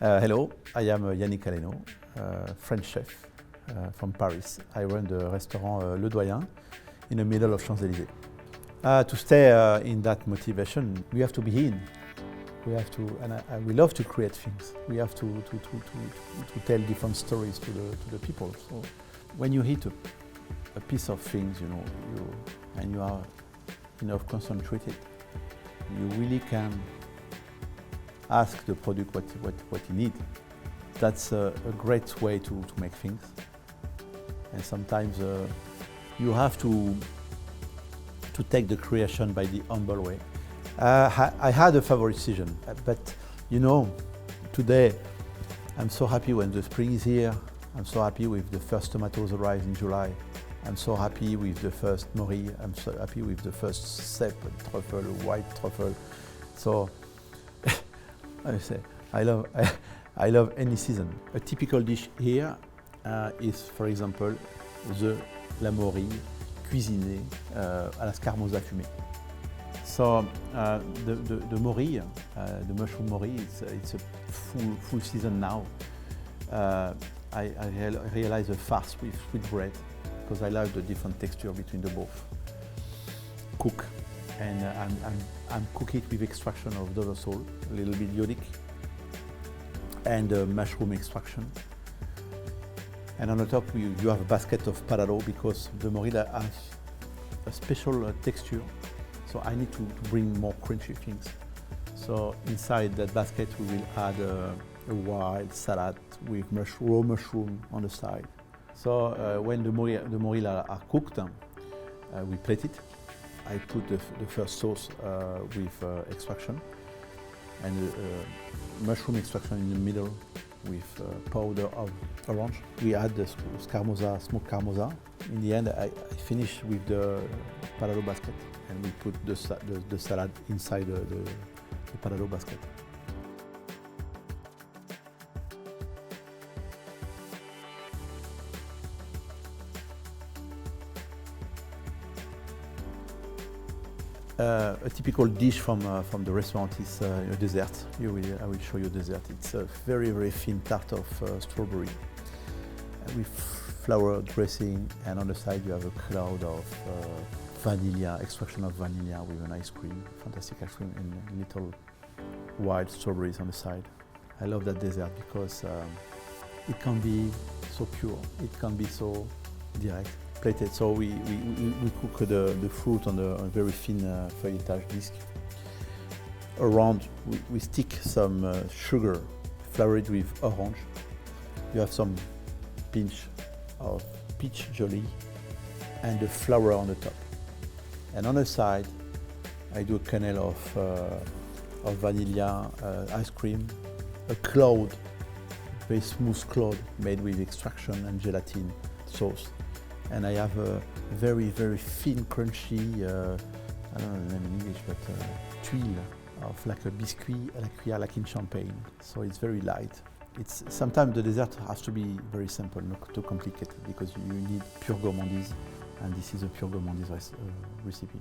Hello, I am Yannick Alléno, French chef from Paris. I run the restaurant Le Doyen in the middle of Champs-Elysees. To stay in that motivation, we have to be in. We have to, and we love to create things. We have to tell different stories to the people. So when you eat a piece of things, and you are enough concentrated, you really can ask the product what you need. That's a great way to make things. And sometimes you have to take the creation by the humble way. I had a favorite season, but today I'm so happy when the spring is here. I'm so happy with the first tomatoes arrive in July. I'm so happy with the first morels. I'm so happy with the first cep, truffle, white truffle. So I love any season. A typical dish here is, for example, la morille cuisinée à la scamorza fumée. So the morille, the mushroom morille, it's a full season now. I realize a farce with sweet bread because I like the different texture between the both. Cook, and I'm cook it with extraction of dollar salt, a little bit iodic, and mushroom extraction. And on the top you have a basket of palado because the morille has a special texture. So I need to bring more crunchy things. So inside that basket we will add a wild salad with raw mushroom on the side. So when the morille are cooked, we plate it. I put the first sauce with extraction and mushroom extraction in the middle with powder of orange. We add the scamorza, smoked scamorza. In the end, I finish with the palado basket and we put the salad inside the palado basket. A typical dish from the restaurant is a dessert. I will show you a dessert. It's a very, very thin tart of strawberry with flour dressing, and on the side you have a cloud of vanilla, extraction of vanilla with an ice cream, fantastic ice cream, and little wild strawberries on the side. I love that dessert because it can be so pure, it can be so direct. Plated. So we cook the fruit on a very thin feuilletage disc. Around we stick some sugar flavored with orange. You have some pinch of peach jelly and the flour on the top. And on the side I do a kernel of vanilla ice cream, a cloud, very smooth cloud made with extraction and gelatin sauce. And I have a very, very thin, crunchy, I don't know the name in English, but tuile of like a biscuit à la cuillère, like in champagne. So it's very light. Sometimes the dessert has to be very simple, not too complicated, because you need pure gourmandise, and this is a pure gourmandise recipe.